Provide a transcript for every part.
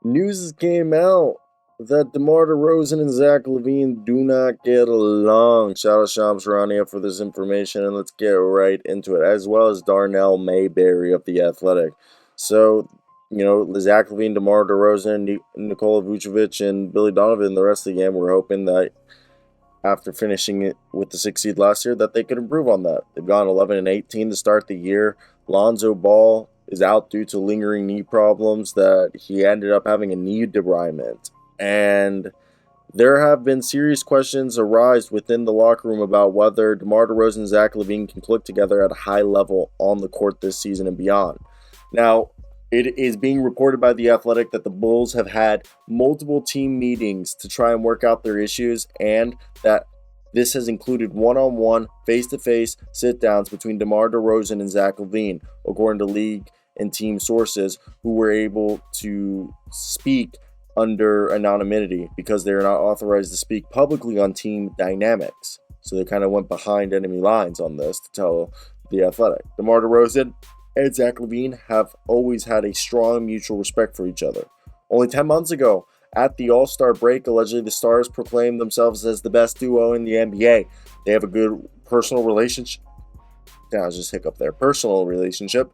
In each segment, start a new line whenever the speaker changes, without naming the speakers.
News came out that DeMar DeRozan and Zach LaVine do not get along. Shout out Shams Charania for this information, and let's get right into it, as well as Darnell Mayberry of The Athletic. So, Zach LaVine, DeMar DeRozan, Nikola Vucevic, and Billy Donovan, the rest of the game, we're hoping that after finishing it with the 6th seed last year, that they could improve on that. They've gone 11 and 18 to start the year. Lonzo Ball is out due to lingering knee problems that he ended up having a knee debridement. And there have been serious questions arise within the locker room about whether DeMar DeRozan and Zach LaVine can click together at a high level on the court this season and beyond. Now, it is being reported by The Athletic that the Bulls have had multiple team meetings to try and work out their issues, and that this has included one-on-one, face-to-face sit-downs between DeMar DeRozan and Zach LaVine, according to league and team sources who were able to speak under anonymity because they're not authorized to speak publicly on team dynamics. So they kind of went behind enemy lines on this to tell The Athletic. DeMar DeRozan and Zach LaVine have always had a strong mutual respect for each other. Only 10 months ago, at the All-Star break, allegedly the Stars proclaimed themselves as the best duo in the NBA. They have a good personal relationship. I was just hiccup there. Personal relationship.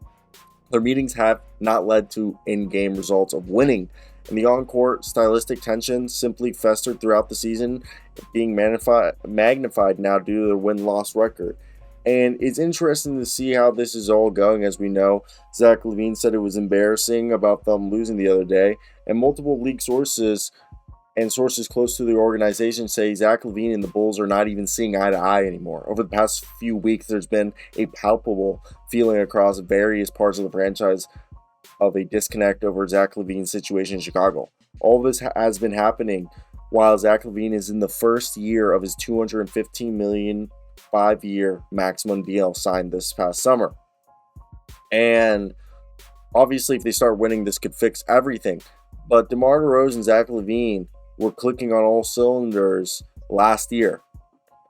Their meetings have not led to in-game results of winning, and the on-court stylistic tension simply festered throughout the season, being magnified now due to their win-loss record. And it's interesting to see how this is all going. As we know, Zach LaVine said it was embarrassing about them losing the other day, and multiple league sources and sources close to the organization say Zach LaVine and the Bulls are not even seeing eye to eye anymore. Over the past few weeks, there's been a palpable feeling across various parts of the franchise of a disconnect over Zach LaVine's situation in Chicago. All of this has been happening while Zach LaVine is in the first year of his $215 million 5-year maximum deal signed this past summer. And obviously, if they start winning, this could fix everything. But DeMar DeRozan and Zach LaVine were clicking on all cylinders last year.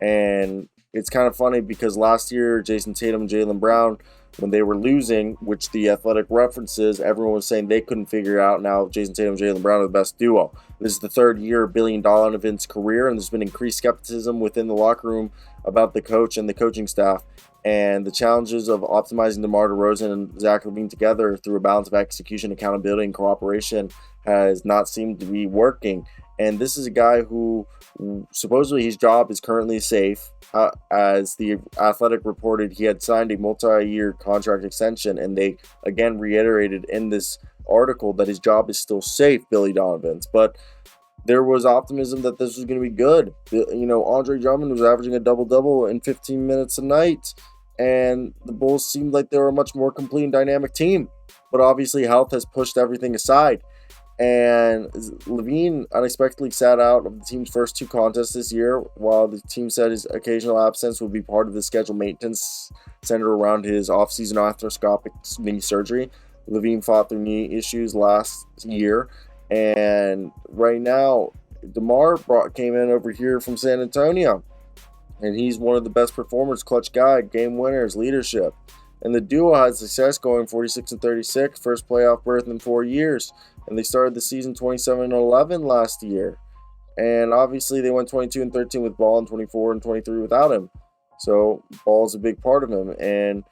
And it's kind of funny because last year, Jason Tatum and Jaylen Brown, when they were losing, which The Athletic references, everyone was saying they couldn't figure it out. Now, Jason Tatum and Jaylen Brown are the best duo. This is the third year of $1 billion event's career, and there's been increased skepticism within the locker room about the coach and the coaching staff. And the challenges of optimizing DeMar DeRozan and Zach LaVine together through a balance of execution, accountability, and cooperation has not seemed to be working. And this is a guy who supposedly his job is currently safe. As The Athletic reported, he had signed a multi-year contract extension, and they again reiterated in this article that his job is still safe, Billy Donovan's. But there was optimism that this was going to be good. Andre Drummond was averaging a double-double in 15 minutes a night, and the Bulls seemed like they were a much more complete and dynamic team. But obviously, health has pushed everything aside. And LaVine unexpectedly sat out of the team's first 2 contests this year, while the team said his occasional absence would be part of the scheduled maintenance centered around his offseason arthroscopic knee surgery. LaVine fought through knee issues last year, and right now, DeMar came in over here from San Antonio, and he's one of the best performers, clutch guy, game winners, leadership. And the duo had success going 46 and 36, first playoff berth in 4 years. And they started the season 27 and 11 last year. And obviously they went 22 and 13 with Ball and 24 and 23 without him. So Ball's a big part of him. And,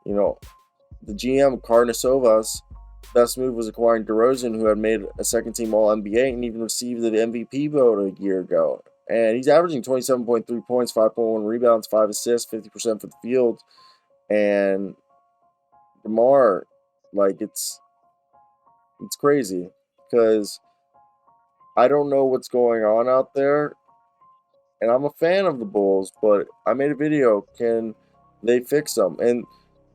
the GM, Karnisovas, best move was acquiring DeRozan, who had made a second-team All-NBA and even received the MVP vote a year ago. And he's averaging 27.3 points, 5.1 rebounds, 5 assists, 50% for the field. And DeMar, it's crazy because I don't know what's going on out there, and I'm a fan of the Bulls, but I made a video, can they fix them? And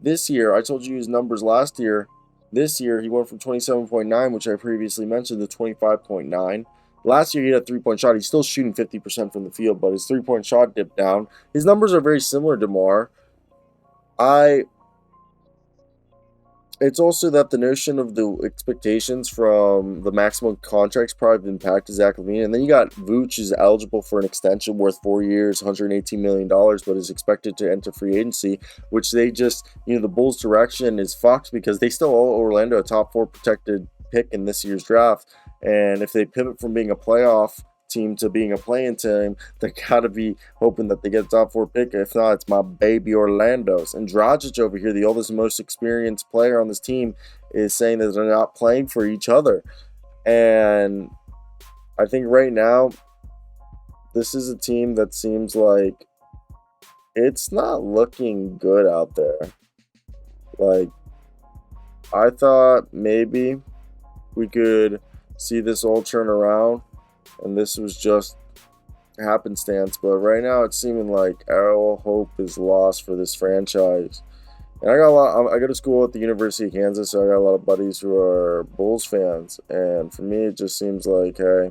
this year, I told you his numbers last year. This year, he went from 27.9, which I previously mentioned, to 25.9. Last year, he had a three-point shot. He's still shooting 50% from the field, but his three-point shot dipped down. His numbers are very similar to DeMar. It's also that the notion of the expectations from the maximum contracts probably impacted Zach LaVine. And then you got Vooch is eligible for an extension worth 4 years, $118 million, but is expected to enter free agency, which they just, the Bulls' direction is fucked because they still owe Orlando a top 4 protected pick in this year's draft. And if they pivot from being a playoff team to being a playing team, they gotta be hoping that they get a top 4 pick. If not, it's my baby Orlando's. And Dragic over here, the oldest and most experienced player on this team, is saying that they're not playing for each other. And I think right now, this is a team that seems like it's not looking good out there. Like, I thought maybe we could see this all turn around, and this was just happenstance. But right now, it's seeming like all hope is lost for this franchise. And I go to school at the University of Kansas, so I got a lot of buddies who are Bulls fans. And for me, it just seems like, hey,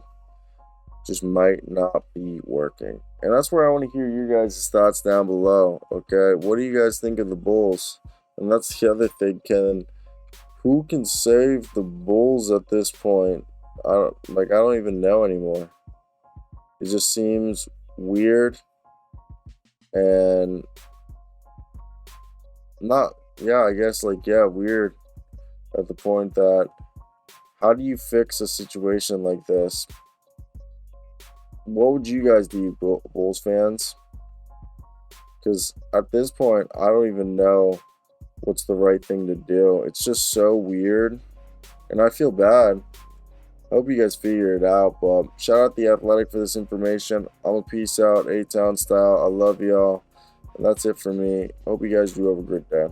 just might not be working. And that's where I want to hear your guys' thoughts down below. Okay, what do you guys think of the Bulls? And that's the other thing, who can save the Bulls at this point? I don't even know anymore. It just seems weird and not, yeah, I guess, weird at the point that how do you fix a situation like this? What would you guys do, Bulls fans? Because at this point, I don't even know what's the right thing to do. It's just so weird, and I feel bad. I hope you guys figure it out, but shout out The Athletic for this information. I'm a peace out, A-Town style. I love y'all, and that's it for me. Hope you guys do have a great day.